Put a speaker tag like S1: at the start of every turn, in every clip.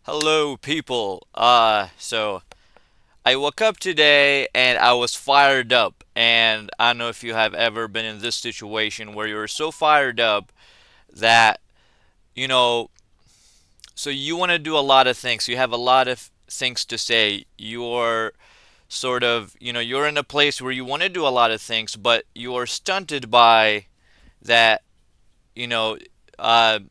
S1: Hello, people. So I woke up today and I was fired up. And I don't know if you have ever been in this situation where you're so fired up that, you know, so you want to do a lot of things. You have a lot of things to say. You're sort of, you're in a place where you want to do a lot of things, but you are stunted by that you know,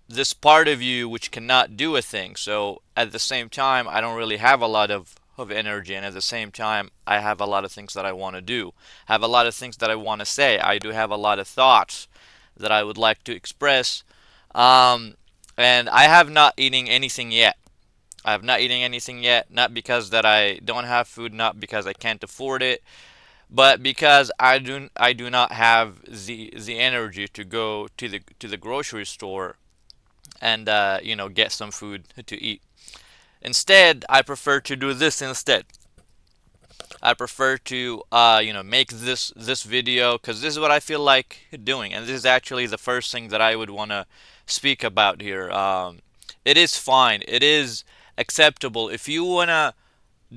S1: this part of you which cannot do a thing. So at the same time, I don't really have a lot of energy, and at the same time, I have a lot of things that I want to do. I have a lot of things that I want to say. I do have a lot of thoughts that I would like to express. Um, and I have not eaten anything yet. I have not eaten anything yet, not because that I don't have food, not because I can't afford it, but because I do not have the energy to go to the grocery store and get some food to eat. Instead, I prefer to do this instead. I prefer to make this video because this is what I feel like doing, and this is actually the first thing that I would want to speak about here. It is fine. It is acceptable if you wanna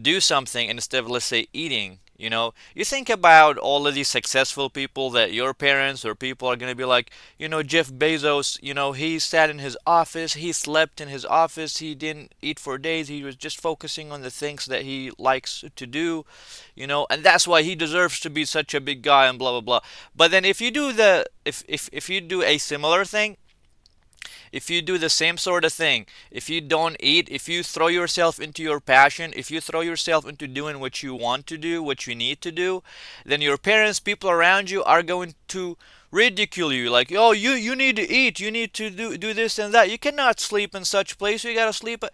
S1: do something instead of, let's say, eating. You think about all of these successful people that your parents or people are going to be like, Jeff Bezos, he sat in his office, he slept in his office, he didn't eat for days, he was just focusing on the things that he likes to do, and that's why he deserves to be such a big guy and blah blah blah. But then if you do the if you do a similar thing, if you do the same sort of thing, if you don't eat, if you throw yourself into your passion, if you throw yourself into doing what you want to do, what you need to do, then your parents, people around you are going to ridicule you like, oh, you need to eat, you need to do this and that, you cannot sleep in such place, you gotta sleep.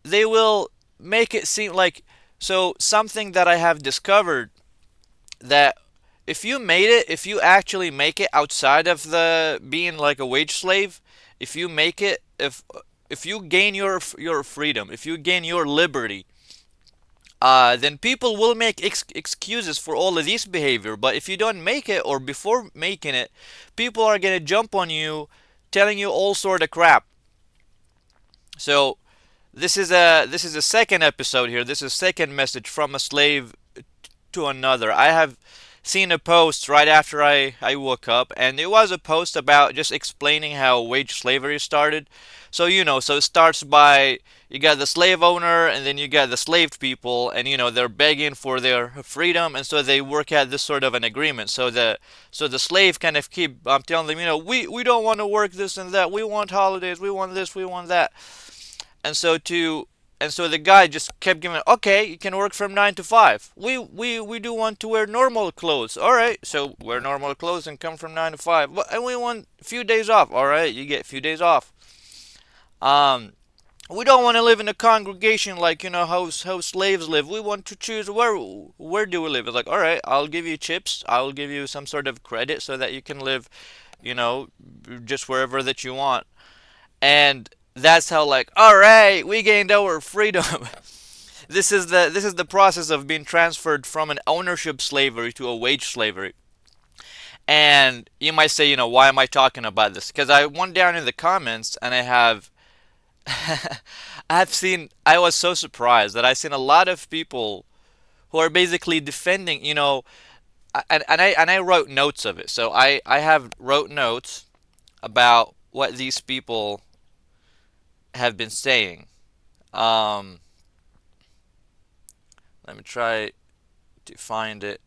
S1: They will make it seem like, so something that I have discovered, that if you actually make it outside of the being like a wage slave, if you make it, if you gain your freedom, if you gain your liberty, then people will make excuses for all of this behavior. But if you don't make it, or before making it, people are gonna jump on you, telling you all sort of crap. So this is a second episode here. This is a second message from a slave to another. I have seen a post right after I woke up, and it was a post about just explaining how wage slavery started. So, so it starts by, you got the slave owner, and then you got the slaved people, and they're begging for their freedom, and so they work out this sort of an agreement. So the slave kind of keep telling them, we don't want to work this and that. We want holidays. We want this. We want that. And so to and so the guy just kept giving, okay, you can work from 9 to 5. We do want to wear normal clothes. All right, so wear normal clothes and come from 9 to 5. And we want a few days off. All right, you get a few days off. Um, we don't want to live in a congregation like how slaves live. We want to choose where do we live. It's like, all right, I'll give you chips. I will give you some sort of credit so that you can live, you know, just wherever that you want. And that's how, like, all right, we gained our freedom. This is the process of being transferred from an ownership slavery to a wage slavery. And you might say, why am I talking about this? Because I went down in the comments and I was so surprised that I've seen a lot of people who are basically defending, and I wrote notes of it. So I have wrote notes about what these people have been saying. Um, Let me try to find it.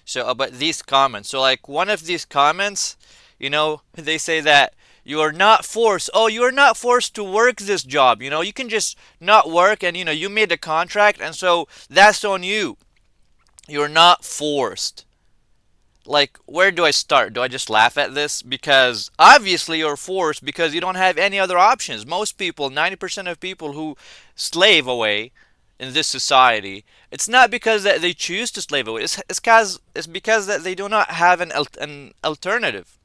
S1: So about these comments. So like one of these comments, they say that you are not forced. Oh, you are not forced to work this job. You can just not work, and you made a contract, and so that's on you. You're not forced. Like, where do I start? Do I just laugh at this? Because obviously you're forced because you don't have any other options. Most people, 90% of people who slave away in this society, it's not because that they choose to slave away. It's because that they do not have an alternative.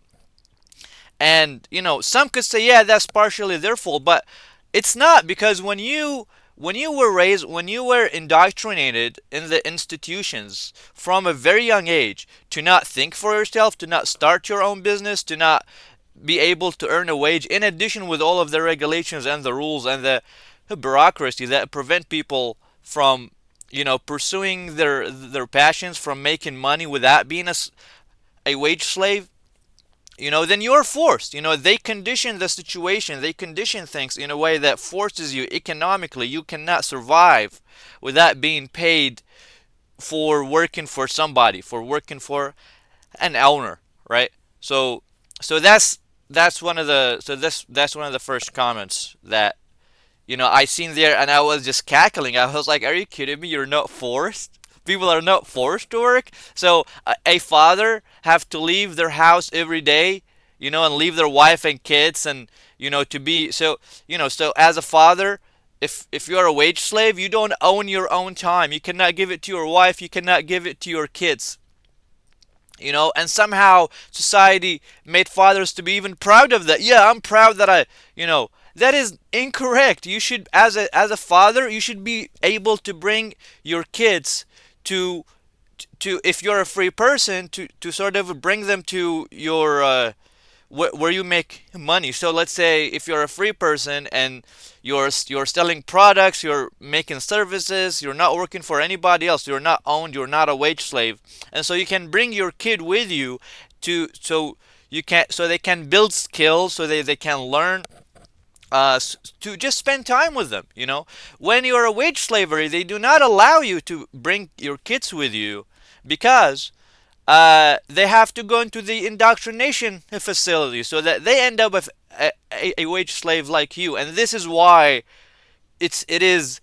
S1: And some could say, yeah, that's partially their fault, but it's not, because when you were raised, when you were indoctrinated in the institutions from a very young age to not think for yourself, to not start your own business, to not be able to earn a wage, in addition with all of the regulations and the rules and the bureaucracy that prevent people from, pursuing their passions, from making money without being a wage slave, then you're forced. They condition the situation, they condition things in a way that forces you economically. You cannot survive without being paid for working for somebody, for working for an owner, right? So, that's one of the that's one of the first comments that I seen there, and I was just cackling. I was like, "Are you kidding me? You're not forced. People are not forced to work." So a father have to leave their house every day, and leave their wife and kids, and to be so as a father, if you're a wage slave, you don't own your own time. You cannot give it to your wife. You cannot give it to your kids. And somehow society made fathers to be even proud of that. Yeah, I'm proud that that is incorrect. You should, as a father, you should be able to bring your kids to if you're a free person, to sort of bring them to your where you make money. So let's say if you're a free person and you're selling products, you're making services, you're not working for anybody else, you're not owned, you're not a wage slave, and so you can bring your kid with you to so they can build skills, so they can learn, to just spend time with them. When you're a wage slavery, they do not allow you to bring your kids with you, because they have to go into the indoctrination facility, so that they end up with a wage slave like you. And this is why it is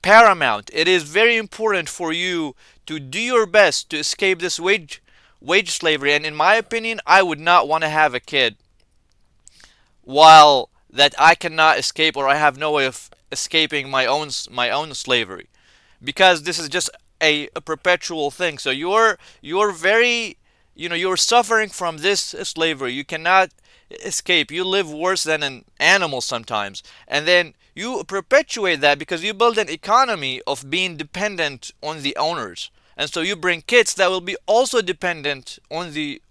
S1: paramount. It is very important for you to do your best to escape this wage slavery. And in my opinion, I would not want to have a kid while that I cannot escape, or I have no way of escaping my own slavery, because this is just a perpetual thing. So you're very, you're suffering from this slavery. You cannot escape. You live worse than an animal sometimes, and then you perpetuate that because you build an economy of being dependent on the owners, and so you bring kids that will be also dependent on the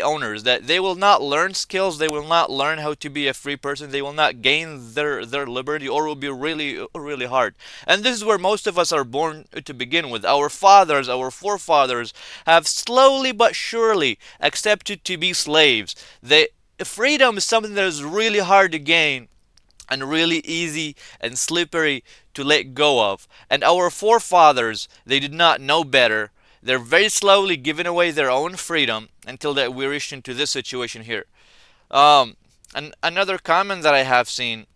S1: owners, that they will not learn skills, they will not learn how to be a free person, they will not gain their liberty, or it will be really, really hard. And this is where most of us are born to begin with. Our fathers, our forefathers have slowly but surely accepted to be slaves. Freedom is something that is really hard to gain, and really easy and slippery to let go of. And our forefathers, they did not know better. They're very slowly giving away their own freedom until that we reached into this situation here. And another comment that I have seen,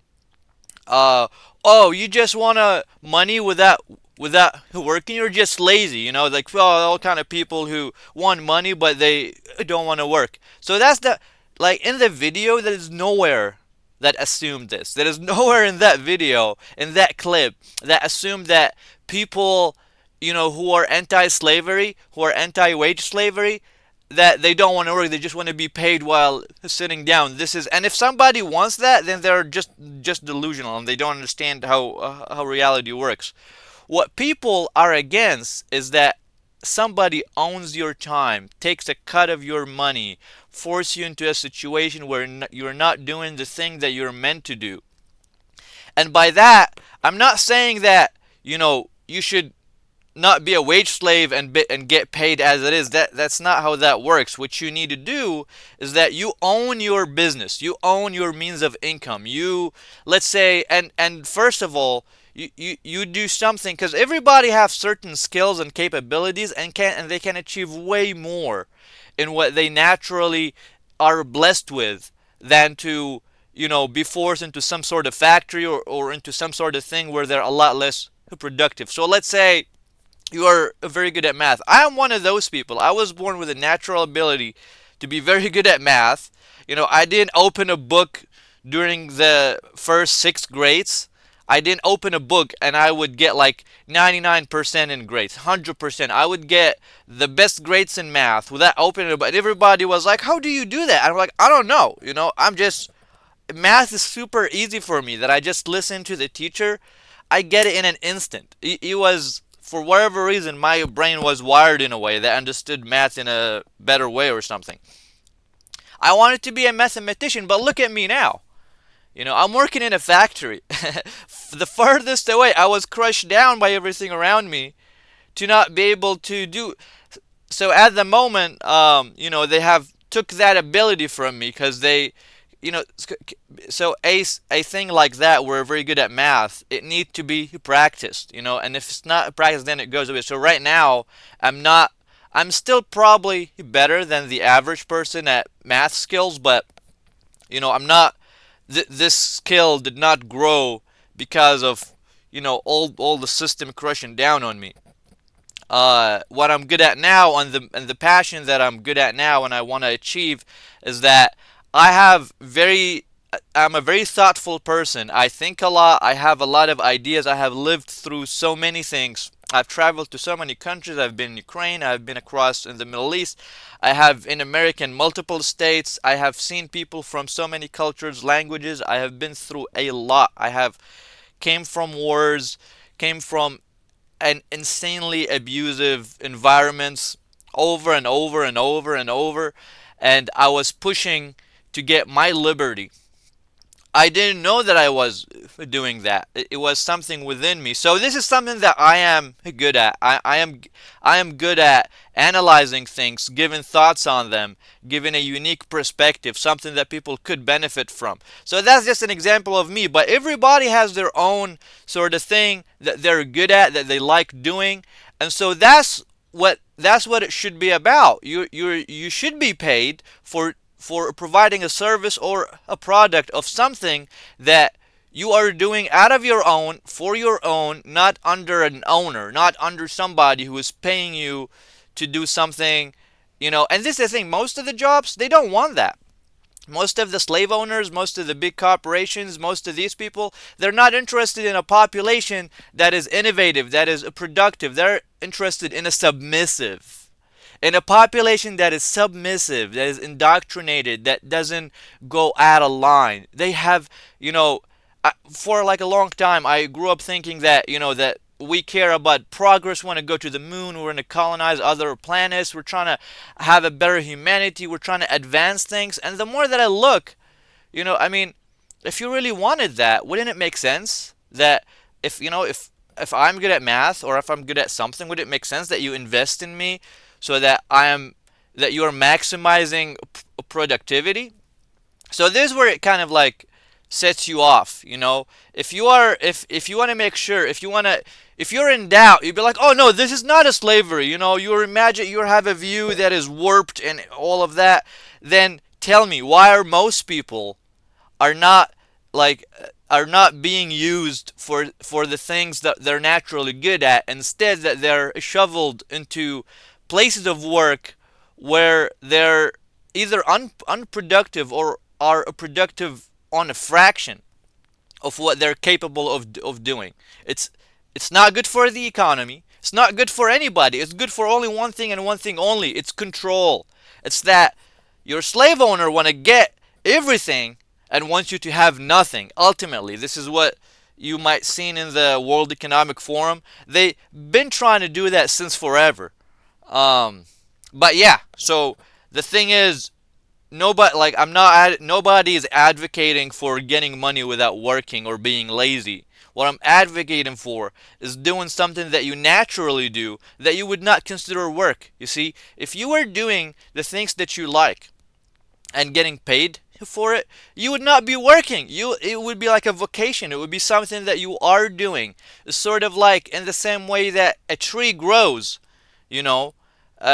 S1: uh, oh, you just want money without working. You're just lazy. Like, well, all kind of people who want money but they don't want to work. So that's the like in the video. There is nowhere that assumed this. There is nowhere in that video, in that clip, that assumed that people, who are anti-slavery, who are anti-wage slavery, that they don't want to work. They just want to be paid while sitting down. And if somebody wants that, then they're just delusional, and they don't understand how reality works. What people are against is that somebody owns your time, takes a cut of your money, force you into a situation where you're not doing the thing that you're meant to do. And by that, I'm not saying that you should not be a wage slave and get paid as it is. That's not how that works. What you need to do is that you own your business. You own your means of income. Let's say, and first of all, you do something, because everybody have certain skills and capabilities, and they can achieve way more in what they naturally are blessed with than to be forced into some sort of factory, or into some sort of thing where they're a lot less productive. So let's say you are very good at math. I am one of those people. I was born with a natural ability to be very good at math. I didn't open a book during the first 6 grades. I didn't open a book and I would get like 99% in grades, 100%. I would get the best grades in math without opening a book. And everybody was like, "How do you do that?" I'm like, "I don't know. Math is super easy for me, that I just listen to the teacher. I get it in an instant." It was, for whatever reason, my brain was wired in a way that understood math in a better way or something. I wanted to be a mathematician, but look at me now. I'm working in a factory. The farthest away, I was crushed down by everything around me to not be able to do. So at the moment, they have took that ability from me because they, you know, so a thing like that, we're very good at math. It needs to be practiced, and if it's not practiced, then it goes away. So right now, I'm not. I'm still probably better than the average person at math skills, but I'm not. This skill did not grow because of all the system crushing down on me. What I'm good at now, and the passion that I'm good at now and I want to achieve is that I have very I'm a very thoughtful person. I think a lot. I have a lot of ideas. I have lived through so many things. I've traveled to so many countries. I've been in Ukraine. I've been across in the Middle East. I have in America in multiple states. I have seen people from so many cultures, languages. I have been through a lot. I have came from wars, came from and insanely abusive environments over and over and over and over, and I was pushing to get my liberty. I didn't know that I was doing that. It was something within me. So this is something that I am good at. I am good at analyzing things, giving thoughts on them, giving a unique perspective, something that people could benefit from. So that's just an example of me. But everybody has their own sort of thing that they're good at, that they like doing, and so that's what it should be about. You should be paid for providing a service or a product of something that you are doing out of your own, for your own, not under an owner, not under somebody who is paying you to do something. And this is the thing, most of the jobs, they don't want that. Most of the slave owners, most of the big corporations, most of these people, they're not interested in a population that is innovative, that is productive. They're interested in a submissive, in a population that is submissive, that is indoctrinated, that doesn't go out of line. They have, for like a long time, I grew up thinking that, that we care about progress. We want to go to the moon. We're going to colonize other planets. We're trying to have a better humanity. We're trying to advance things. And the more that I look, I mean, if you really wanted that, wouldn't it make sense that if I'm good at math or if I'm good at something, would it make sense that you invest in me so that you are maximizing productivity? So this is where it kind of like sets you off. If you want to make sure, if you're in doubt, you'd be like, oh no, this is not a slavery. You have a view that is warped and all of that. Then tell me, why are most people are not like are not being used for the things that they're naturally good at? Instead, that they're shoveled into places of work where they're either unproductive or are productive on a fraction of what they're capable of doing. It's not good for the economy. It's not good for anybody. It's good for only one thing and one thing only. It's control. It's that your slave owner want to get everything and wants you to have nothing. Ultimately, this is what you might seen in the World Economic Forum. They've been trying to do that since forever. But yeah, so the thing is, nobody is advocating for getting money without working or being lazy. What I'm advocating for is doing something that you naturally do that you would not consider work. You see, if you were doing the things that you like and getting paid for it, you would not be working. It would be like a vocation. It would be something that you are doing. It's sort of like in the same way that a tree grows, you know.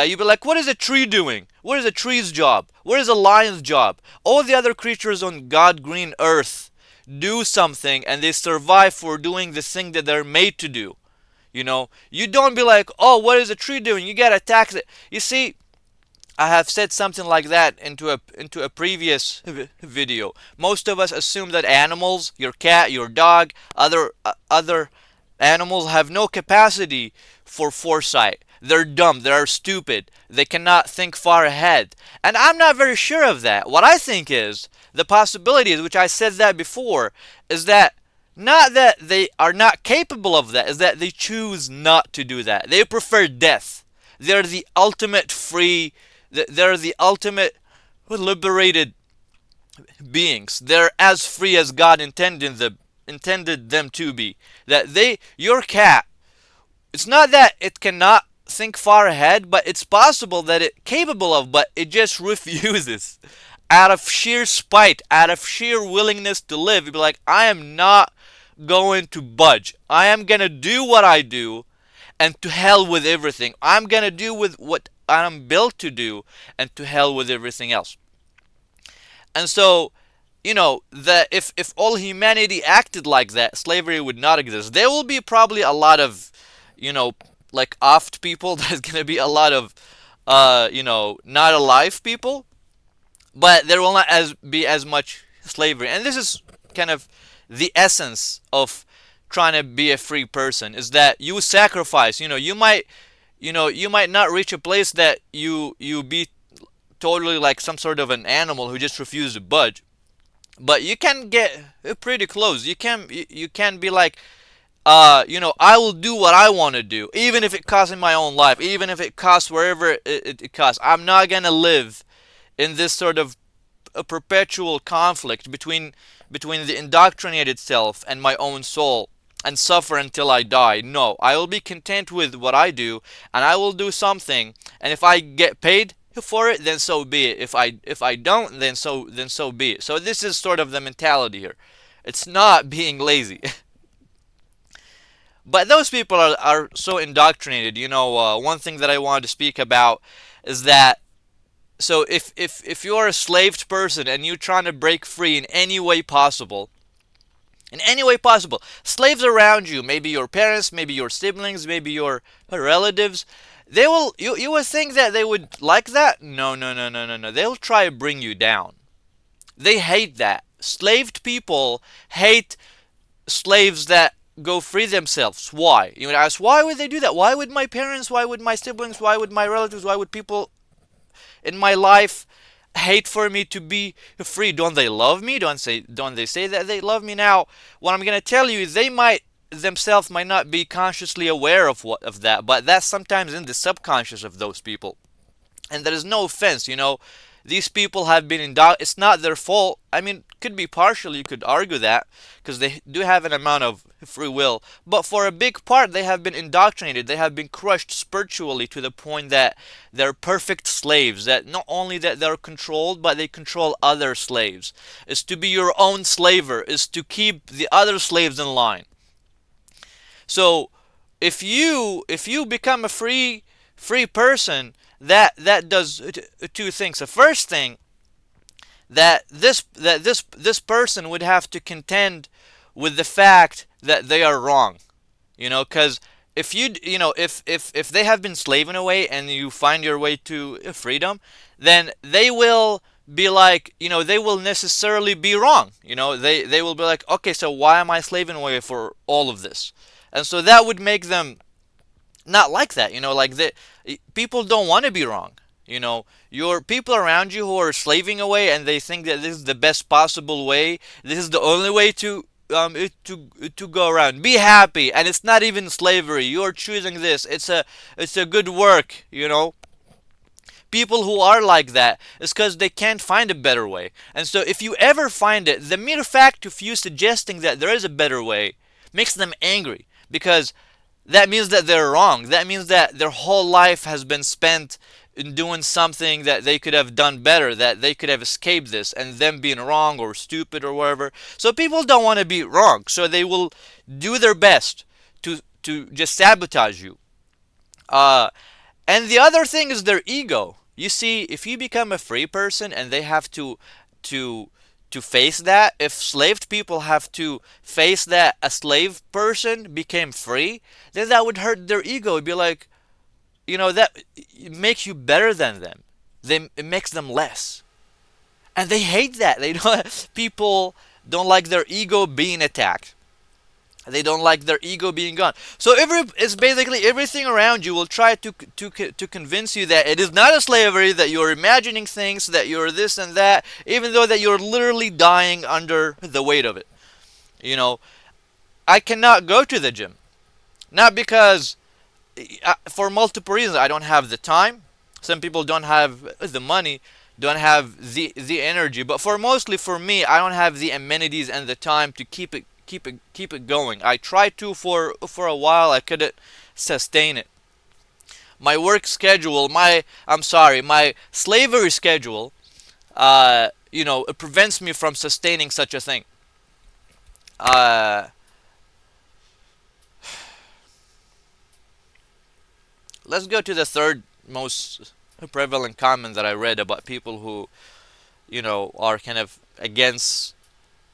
S1: You'd be like, what is a tree doing? What is a tree's job? What is a lion's job? All the other creatures on God green earth do something and they survive for doing the thing that they're made to do. You don't be like, oh, what is a tree doing? You gotta tax it. You see, I have said something like that into a previous video. Most of us assume that animals, your cat, your dog, other animals have no capacity for foresight. They're dumb, they're stupid, they cannot think far ahead. And I'm not very sure of that. What I think is, the possibilities, which I said that before, is that not that they are not capable of that, is that they choose not to do that. They prefer death. They're the ultimate free, they're the ultimate liberated beings. They're as free as God intended them to be. That your cat, it's not that it cannot think far ahead, but it's possible that it's capable of, but it just refuses. Out of sheer spite, out of sheer willingness to live, you'd be like, I am not going to budge. I am gonna do what I do, and to hell with everything. I'm gonna do with what I'm built to do, and to hell with everything else. And so, that if all humanity acted like that, slavery would not exist. There will be probably a lot of, you know, like oft people. There's gonna be a lot of, not alive people, but there will not be as much slavery. And this is kind of the essence of trying to be a free person, is that you sacrifice. You might not reach a place that you be totally like some sort of an animal who just refuses to budge, but you can get pretty close. You can be like, I will do what I want to do, even if it costs me my own life, even if it costs wherever it costs. I'm not gonna live in this sort of a perpetual conflict between the indoctrinated self and my own soul, and suffer until I die. No, I will be content with what I do, and I will do something. And if I get paid for it, then so be it. If I don't, then so be it. So this is sort of the mentality here. It's not being lazy. But those people are so indoctrinated. One thing that I wanted to speak about is that, so if you're a slaved person and you're trying to break free in any way possible, slaves around you, maybe your parents, maybe your siblings, maybe your relatives, you would think that they would like that. No, no, no, no, no, no. They'll try to bring you down. They hate that. Slaved people hate slaves that go free themselves. Why? You would ask, why would they do that? Why would my parents, why would my siblings, why would my relatives, why would people in my life hate for me to be free? Don't they love me? Don't they say that they love me? Now, what I'm gonna tell you is they might themselves might not be consciously aware of that, but that's sometimes in the subconscious of those people. And there is no offense. These people have been it's not their fault. I mean, could be partially, you could argue that, because they do have an amount of free will, but for a big part they have been indoctrinated. They have been crushed spiritually to the point that they're perfect slaves, that not only that they're controlled, but they control other slaves. Is to be your own slaver, is to keep the other slaves in line. So if you become a free person, that does two things. The first thing, that this person would have to contend with the fact that they are wrong. Because if they have been slaving away and you find your way to freedom, then they will be like, they will necessarily be wrong. They will be like, okay, so why am I slaving away for all of this? And so that would make them not like that. Like, people don't want to be wrong. Your people around you who are slaving away, and they think that this is the best possible way, this is the only way to go around. Be happy, and it's not even slavery. You're choosing this. It's a good work. People who are like that is because they can't find a better way. And so if you ever find it, the mere fact of you suggesting that there is a better way makes them angry, because that means that they're wrong. That means that their whole life has been spent in doing something that they could have done better, that they could have escaped this, and them being wrong or stupid or whatever. So people don't want to be wrong, so they will do their best to just sabotage you. And the other thing is their ego. You see, if you become a free person and they have to face that, if slaved people have to face that a slave person became free, then that would hurt their ego. It'd be like, that it makes you better than them. It makes them less. And they hate that. People don't like their ego being attacked. They don't like their ego being gone. So it's basically everything around you will try to convince you that it is not a slavery, that you're imagining things, that you're this and that, even though that you're literally dying under the weight of it. I cannot go to the gym. Not because, for multiple reasons. I don't have the time. Some people don't have the money. don't have the energy. But for mostly for me, I don't have the amenities and the time to keep it going. I tried to for a while. I couldn't sustain it. My work schedule, my slavery schedule, it prevents me from sustaining such a thing. Uh, let's go to the third most prevalent comment that I read about people who, are kind of against,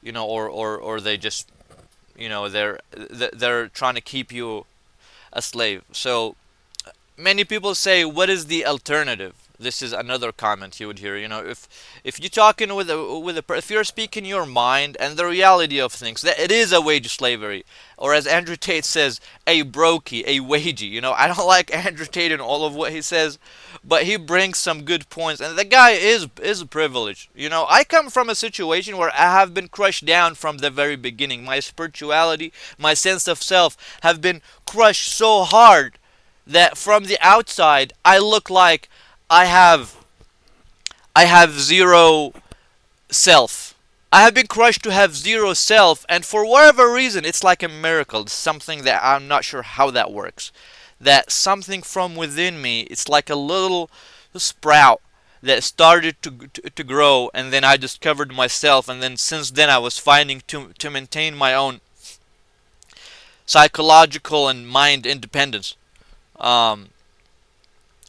S1: or they just, they're trying to keep you a slave. So many people say, what is the alternative? This is another comment you would hear. If you're talking if you're speaking your mind and the reality of things, that it is a wage slavery, or as Andrew Tate says, a brokey, a wagie. I don't like Andrew Tate and all of what he says, but he brings some good points, and the guy is privileged. I come from a situation where I have been crushed down from the very beginning. My spirituality, my sense of self have been crushed so hard that from the outside I look like I have I have zero self. I have been crushed to have zero self, and for whatever reason, it's like a miracle. It's something that I'm not sure how that works. That something from within me, it's like a little sprout that started to grow, and then I discovered myself, and then since then I was finding to maintain my own psychological and mind independence. Um,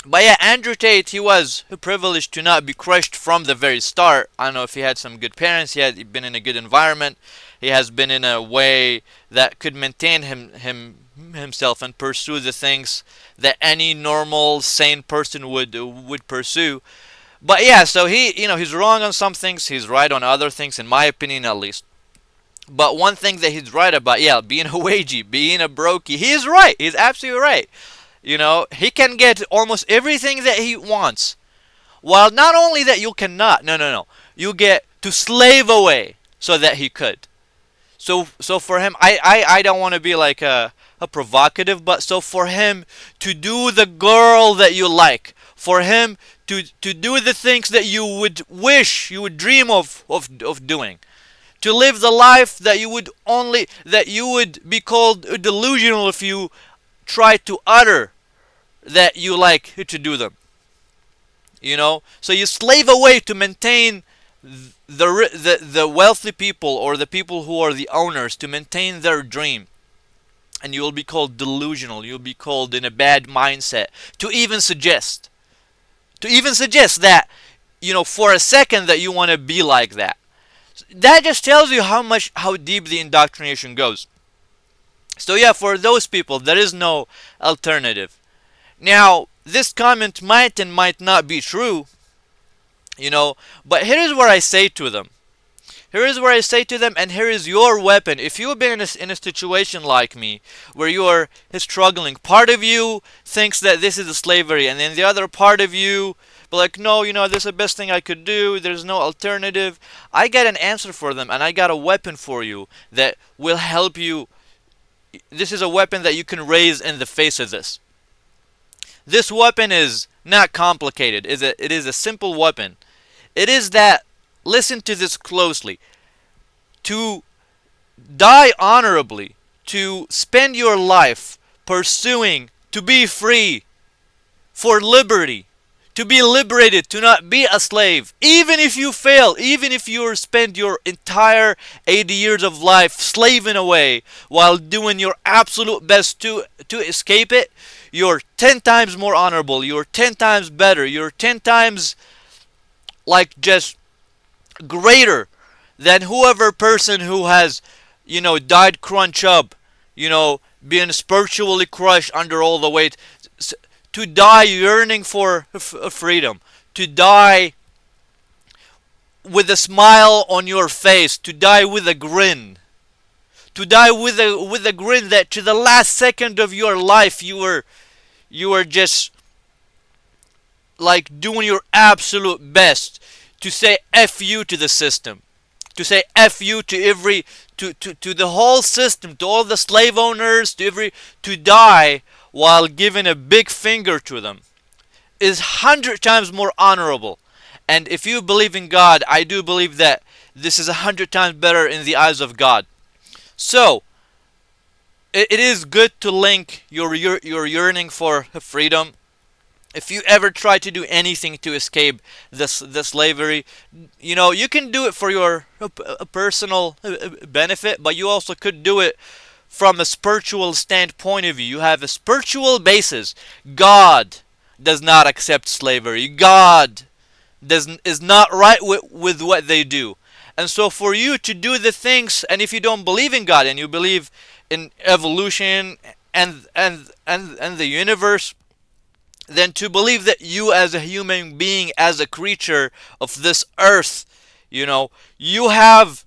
S1: but yeah, Andrew Tate, he was privileged to not be crushed from the very start. I don't know if he had some good parents, he had been in a good environment, he has been in a way that could maintain himself and pursue the things that any normal, sane person would pursue. But yeah, so he's wrong on some things, he's right on other things, in my opinion at least. But one thing that he's right about, yeah, being a wagie, being a brokey, he is right. He's absolutely right. He can get almost everything that he wants. While not only that you cannot, no. You get to slave away so that he could. So for him, I don't want to be like a provocative, but so for him to do the girl that you like, for him to do the things that you would wish, you would dream of doing, to live the life that you would be called delusional if you try to utter that you like to do them. So you slave away to maintain the wealthy people, or the people who are the owners, to maintain their dream, and you will be called delusional. You'll be called in a bad mindset to even suggest that for a second that you want to be like that. That just tells you how deep the indoctrination goes. So yeah, for those people, there is no alternative. Now, this comment might and might not be true, but here is where I say to them. And here is your weapon. If you have been in a situation like me, where you are struggling, part of you thinks that this is a slavery, and then the other part of you be like, no, this is the best thing I could do, there's no alternative. I got an answer for them, and I got a weapon for you that will help you. This is a weapon that you can raise in the face of this. This weapon is not complicated. It is a simple weapon. It is that, listen to this closely, to die honorably, to spend your life pursuing to be free, for liberty, to be liberated, to not be a slave. Even if you fail, even if you spend your entire 80 years of life slaving away while doing your absolute best to escape it, you're 10 times more honorable, you're 10 times better, you're 10 times just greater than whoever person who has, died crunch up, being spiritually crushed under all the weight, to die yearning for freedom, to die with a smile on your face, to die with a grin, that to the last second of your life you were just doing your absolute best to say F you to the system, to say F you to the whole system, to all the slave owners, to die while giving a big finger to them, is 100 times more honorable And if you believe in God, I do believe that this is 100 times better in the eyes of God. So it is good to link your yearning for freedom. If you ever try to do anything to escape the slavery, you can do it for your personal benefit, but you also could do it from a spiritual standpoint of view. You have a spiritual basis. God does not accept slavery. God is not right with what they do. And so for you to do the things, and if you don't believe in God and you believe in evolution and the universe, then to believe that you as a human being, as a creature of this earth, you have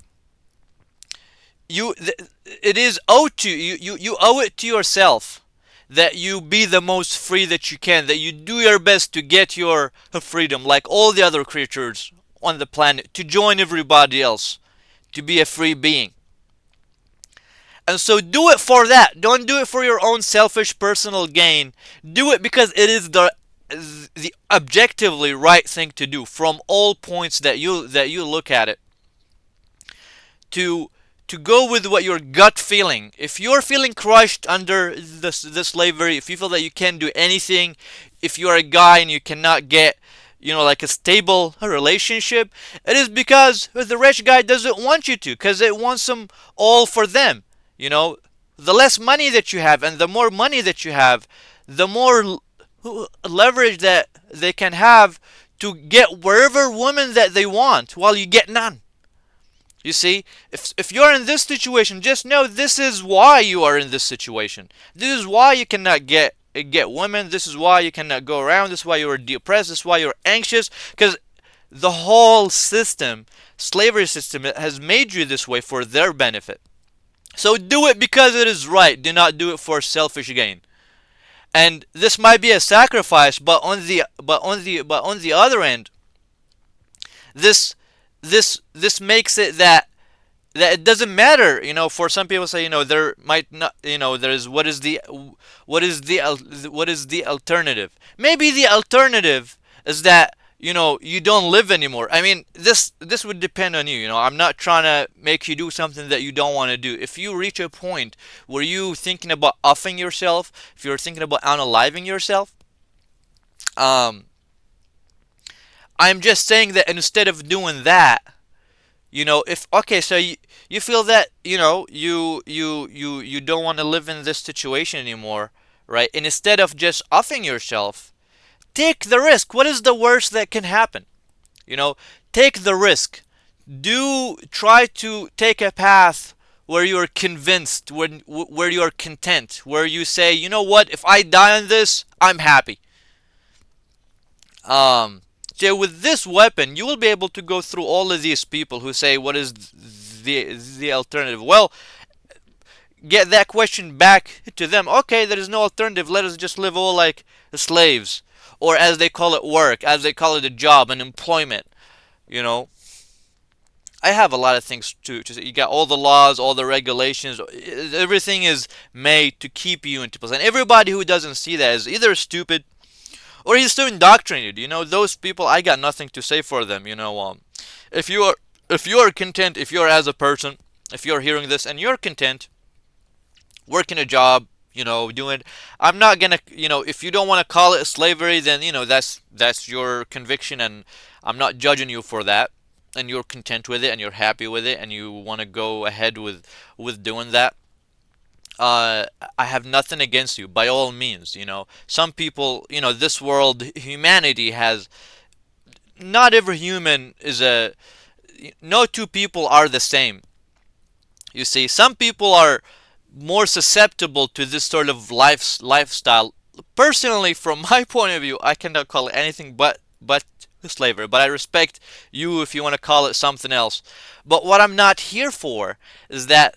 S1: it is owed to you, you owe it to yourself that you be the most free that you can, that you do your best to get your freedom like all the other creatures on the planet, to join everybody else, to be a free being. And so do it for that. Don't do it for your own selfish personal gain. Do it because it is the objectively right thing to do from all points that you look at it. To go with what your gut feeling. If you're feeling crushed under the slavery, if you feel that you can't do anything, if you're a guy and you cannot get like a stable relationship, it is because the rich guy doesn't want you to, because it wants them all for them. The less money that you have and the more money that you have, the more leverage that they can have to get wherever woman that they want while you get none. You see, if you're in this situation, just know this is why you are in this situation. This is why you cannot get women. This is why you cannot go around. This is why you're depressed. This is why you're anxious. Because the whole system, slavery system, has made you this way for their benefit. So do it because it is right. Do not do it for selfish gain. And this might be a sacrifice, but on the other end, this makes it that it doesn't matter. For some people say, there might not, there's what is the alternative? Maybe the alternative is that you don't live anymore. I mean, this would depend on you. I'm not trying to make you do something that you don't want to do. If you reach a point where you thinking about offing yourself, if you're thinking about unaliving yourself, I'm just saying that instead of doing that, if okay, so you feel that you don't want to live in this situation anymore, right? And instead of just offing yourself, take the risk. What is the worst that can happen? Take the risk. Do try to take a path where you're convinced, where you're content, where you say, you know what, if I die on this, I'm happy. So with this weapon, you will be able to go through all of these people who say, what is the alternative? Well, get that question back to them. Okay, there is no alternative. Let us just live all like slaves. Or as they call it, work. As they call it, a job, an employment. I have a lot of things to say. You got all the laws, all the regulations. Everything is made to keep you into place. And everybody who doesn't see that is either stupid or he's so indoctrinated. Those people, I got nothing to say for them. If you are content, if you're as a person, if you're hearing this and you're content, working a job, doing, I'm not gonna, if you don't want to call it slavery, then that's your conviction, and I'm not judging you for that. And you're content with it, and you're happy with it, and you want to go ahead with doing that. I have nothing against you, by all means. Some people, this world, humanity has. Not every human is a. No two people are the same. You see, some people are more susceptible to this sort of lifestyle. Personally, from my point of view, I cannot call it anything but slavery. But I respect you if you want to call it something else. But what I'm not here for is that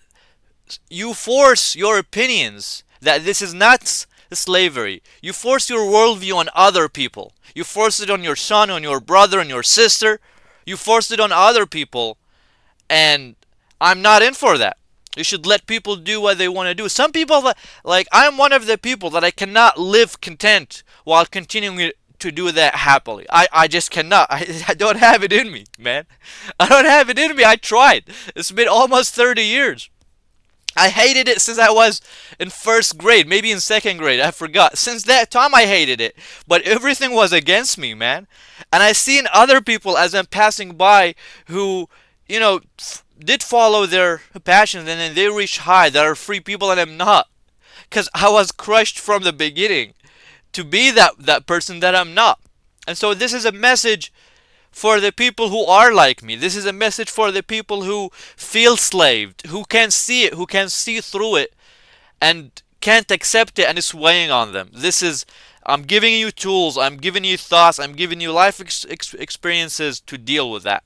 S1: you force your opinions that this is not slavery. You force your worldview on other people. You force it on your son, on your brother, on your sister. You force it on other people, and I'm not in for that. You should let people do what they want to do. Some people, like I'm one of the people that I cannot live content while continuing to do that happily. I just cannot. I don't have it in me, man. I don't have it in me. I tried. It's been almost 30 years. I hated it since I was in first grade, maybe in second grade. I forgot. Since that time, I hated it. But everything was against me, man. And I seen other people as I'm passing by who, did follow their passions and then they reach high. That are free people, and I'm not. Because I was crushed from the beginning to be that person that I'm not. And so this is a message for the people who are like me. This is a message for the people who feel slaved, who can see it, who can see through it, and can't accept it, and it's weighing on them. I'm giving you tools, I'm giving you thoughts, I'm giving you life experiences to deal with that.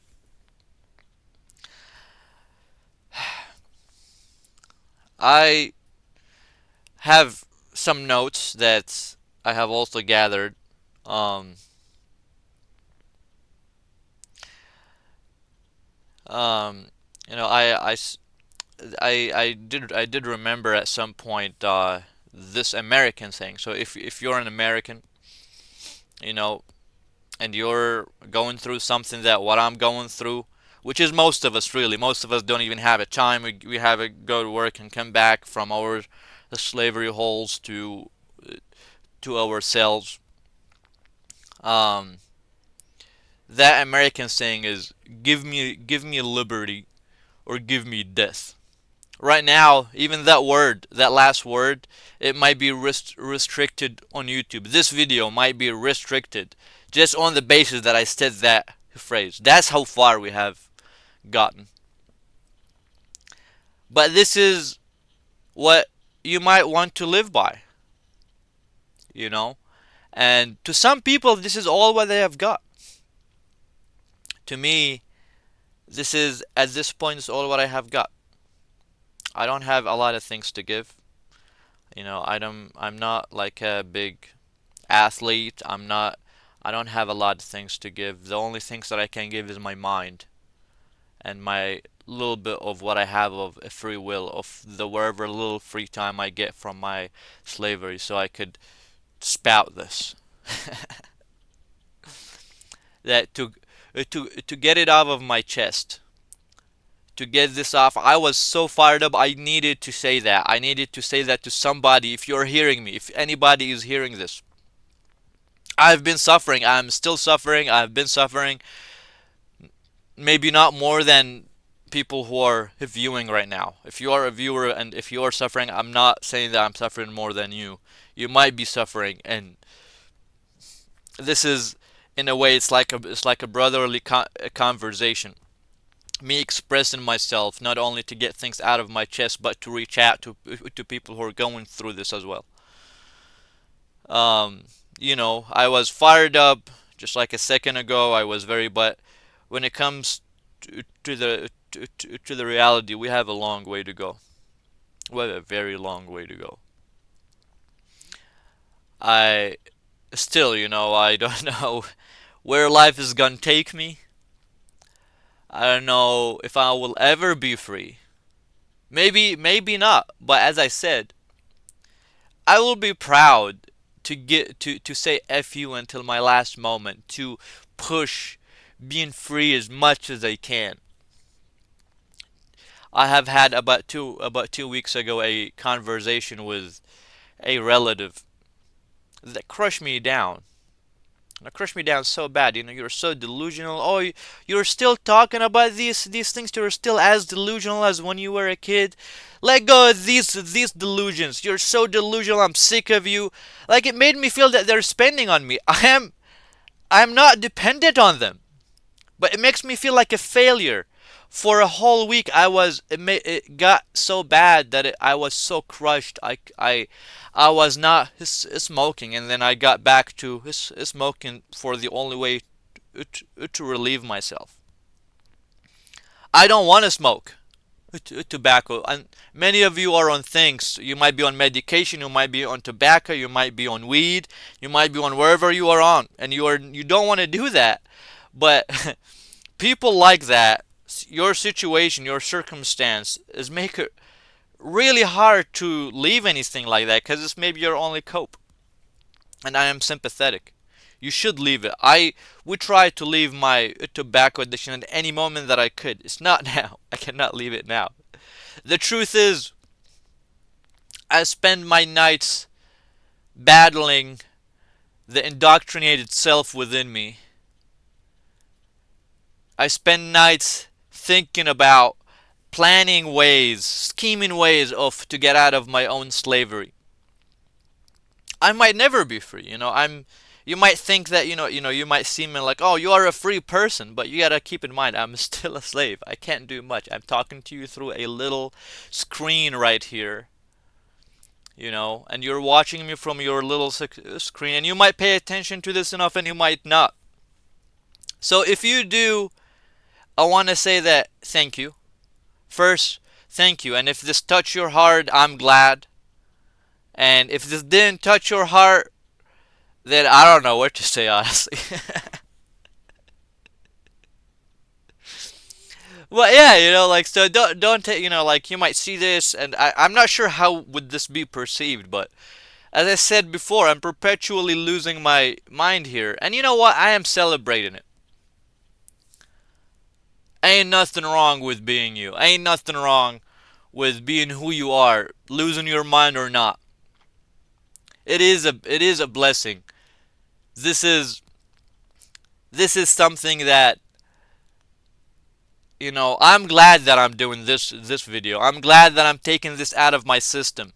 S1: I have some notes that I have also gathered. Um, um, you know, I did remember at some point this American thing. So if you're an American, you know, and you're going through something that what I'm going through, which is most of us really, most of us don't even have a time. We have to go to work and come back from our the slavery holes to ourselves. Um, that American saying is give me liberty or give me death. Right now, even that word, that last word, it might be restricted on YouTube. This video might be restricted just on the basis that I said that phrase. That's how far we have gotten. But this is what you might want to live by, you know? And to some people, this is all what they have got. To me, this is, at this point, is all what I have got. I don't have a lot of things to give. I'm not like a big athlete. I don't have a lot of things to give. The only things that I can give is my mind and my little bit of what I have of a free will, of the wherever little free time I get from my slavery, so I could spout this. That to get it out of my chest, to get this off. I was so fired up. I needed to say that. I needed to say that to somebody. If you're hearing me, if anybody is hearing this, I've been suffering. I'm still suffering. I've been suffering. Maybe not more than people who are viewing right now. If you are a viewer and if you are suffering, I'm not saying that I'm suffering more than you. You might be suffering, and this is, in a way, it's like a brotherly conversation. Me expressing myself, not only to get things out of my chest, but to reach out to people who are going through this as well. Um, I was fired up just like a second ago. But when it comes to the reality, we have a long way to go. We have a very long way to go. I still, I don't know where life is gonna take me. I don't know if I will ever be free. Maybe not. But as I said, I will be proud to get to say F you until my last moment, to push being free as much as I can. I have had about 2 weeks ago a conversation with a relative that crushed me down. It crushed me down so bad. You're so delusional. Oh, you're still talking about these things. You're still as delusional as when you were a kid. Let go of these delusions. You're so delusional. I'm sick of you. Like, it made me feel that they're spending on me. I'm not dependent on them, but it makes me feel like a failure. For a whole week, it got so bad that I was so crushed. I was not smoking, and then I got back to smoking for the only way to relieve myself. I don't want to smoke tobacco, and many of you are on things. You might be on medication, you might be on tobacco, you might be on weed, you might be on wherever you are on, and you don't want to do that. But people like that, your situation, your circumstance, is make it really hard to leave anything like that, because it's maybe your only cope. And I am sympathetic. You should leave it. I would try to leave my tobacco addiction at any moment that I could. It's not now. I cannot leave it now. The truth is, I spend my nights battling the indoctrinated self within me. I spend nights thinking about planning ways, scheming ways of to get out of my own slavery. I might never be free, you might think that you might see me like, "Oh, you are a free person," but you got to keep in mind I'm still a slave. I can't do much. I'm talking to you through a little screen right here. And you're watching me from your little screen, and you might pay attention to this enough and you might not. So if you do, I want to say that thank you. First, thank you. And if this touched your heart, I'm glad. And if this didn't touch your heart, then I don't know what to say, honestly. Well, yeah, like, so don't take, like, you might see this, and I'm not sure how would this be perceived, but as I said before, I'm perpetually losing my mind here, and you know what? I am celebrating it. Ain't nothing wrong with being you. Ain't nothing wrong with being who you are, losing your mind or not. It is a blessing. This is this is something that I'm glad that I'm doing this video. I'm glad that I'm taking this out of my system,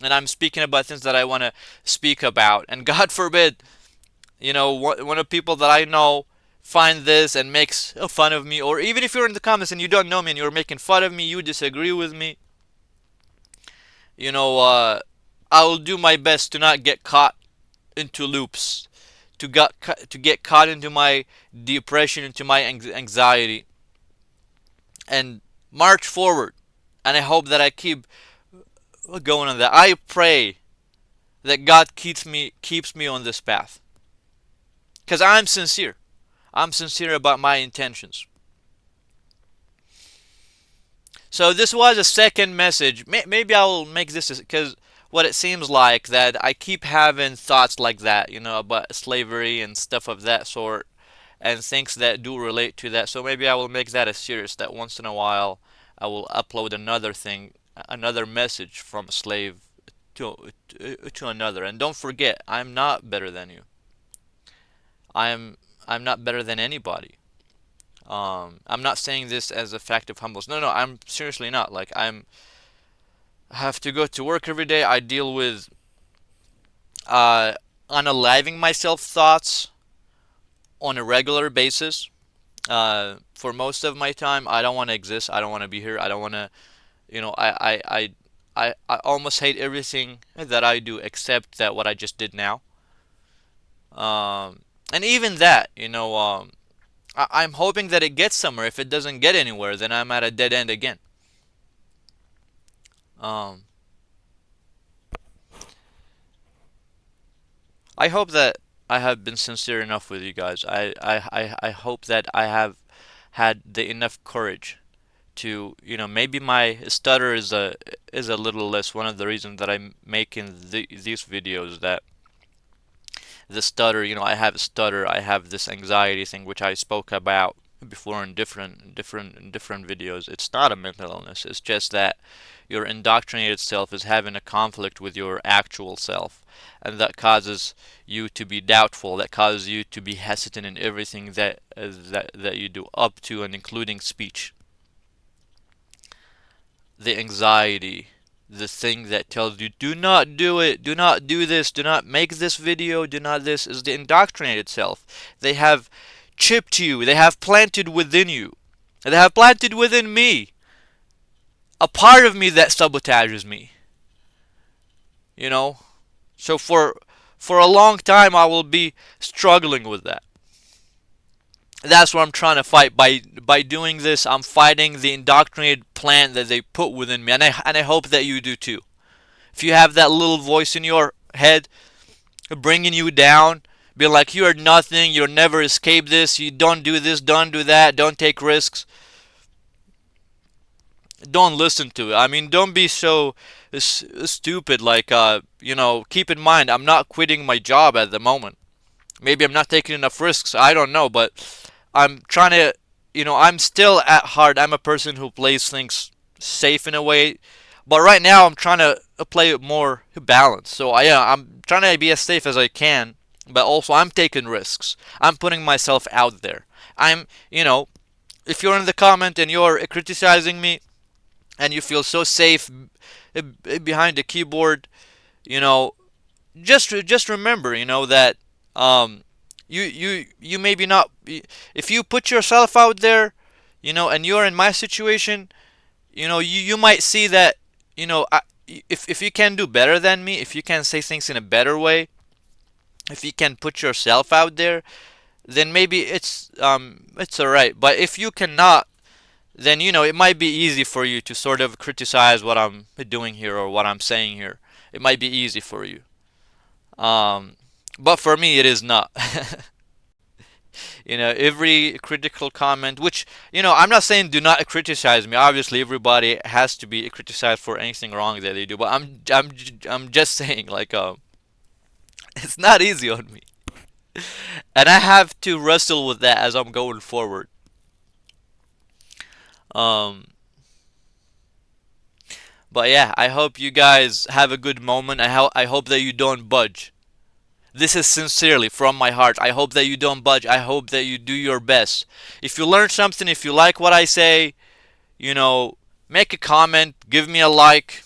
S1: and I'm speaking about things that I want to speak about. And God forbid, one of the people that I know find this and makes fun of me, or even if you're in the comments and you don't know me and you're making fun of me, you disagree with me, you know, uh, I will do my best to not get caught into loops, to get caught into my depression, into my anxiety, and march forward. And I hope that I keep going on that. I pray that God keeps me on this path, because I'm sincere. I'm sincere about my intentions. So this was a second message. Maybe I will make this because what it seems like that I keep having thoughts like that, about slavery and stuff of that sort, and things that do relate to that. So maybe I will make that a series that once in a while I will upload another thing, another message from a slave to another. And don't forget, I'm not better than you. I'm not better than anybody. I'm not saying this as a fact of humbleness. No, no, I'm seriously not. Like, I have to go to work every day. I deal with uh, unaliving myself thoughts on a regular basis. For most of my time, I don't want to exist. I don't want to be here. I don't want to, I almost hate everything that I do except that what I just did now. And even that, I'm hoping that it gets somewhere. If it doesn't get anywhere, then I'm at a dead end again. Um, I hope that I have been sincere enough with you guys. I hope that I have had the enough courage to, maybe my stutter is a little less. One of the reasons that I'm making these videos, that the stutter, I have a stutter, I have this anxiety thing which I spoke about before in different videos. It's not a mental illness. It's just that your indoctrinated self is having a conflict with your actual self, and that causes you to be doubtful. That causes you to be hesitant in everything that you do, up to and including speech. The anxiety, the thing that tells you, do not do it, do not do this, do not make this video, do not this, is the indoctrinated self. They have chipped you, they have planted within you, they have planted within me a part of me that sabotages me. So for a long time I will be struggling with that. That's what I'm trying to fight. By doing this, I'm fighting the indoctrinated plant that they put within me, and I hope that you do too. If you have that little voice in your head bringing you down, being like, you are nothing, you'll never escape this, you don't do this, don't do that, don't take risks, don't listen to it. I mean, don't be so stupid. Like, keep in mind, I'm not quitting my job at the moment. Maybe I'm not taking enough risks. I don't know, but I'm trying to, I'm still at heart. I'm a person who plays things safe in a way, but right now I'm trying to play it more balanced. So I'm trying to be as safe as I can, but also I'm taking risks. I'm putting myself out there. If you're in the comment and you're criticizing me and you feel so safe behind the keyboard, you know, just remember, that um, you maybe not. If you put yourself out there, and you're in my situation, you might see that, if you can do better than me, if you can say things in a better way, if you can put yourself out there, then maybe it's alright. But if you cannot, then it might be easy for you to sort of criticize what I'm doing here or what I'm saying here. It might be easy for you. Um, but for me, it is not. Every critical comment, which, I'm not saying do not criticize me. Obviously, everybody has to be criticized for anything wrong that they do. But I'm just saying, like, it's not easy on me, and I have to wrestle with that as I'm going forward. Um, but yeah, I hope you guys have a good moment. I hope that you don't budge. This is sincerely from my heart. I hope that you don't budge. I hope that you do your best. If you learn something, if you like what I say, you know, make a comment, give me a like.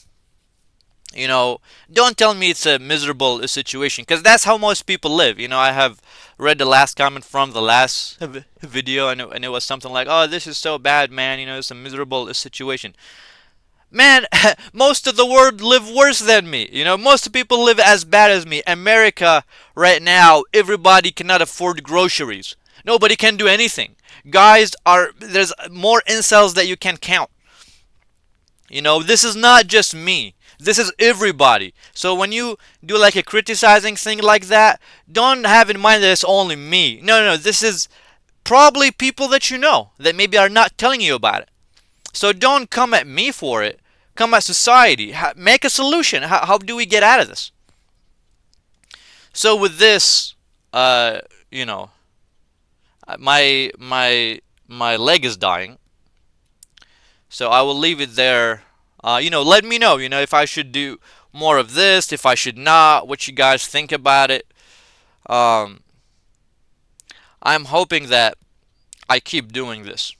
S1: Don't tell me it's a miserable situation, because that's how most people live. I have read the last comment from the last video, and it was something like, "Oh, this is so bad, man. It's a miserable situation." Man, most of the world live worse than me. Most people live as bad as me. America right now, everybody cannot afford groceries. Nobody can do anything. There's more incels that you can count. This is not just me. This is everybody. So when you do like a criticizing thing like that, don't have in mind that it's only me. No, no, no. This is probably people that you know that maybe are not telling you about it. So don't come at me for it. Come at society. Make a solution. How do we get out of this? So with this, uh, you know, my leg is dying. So I will leave it there. Let me know. If I should do more of this, if I should not, what you guys think about it. Um, I'm hoping that I keep doing this.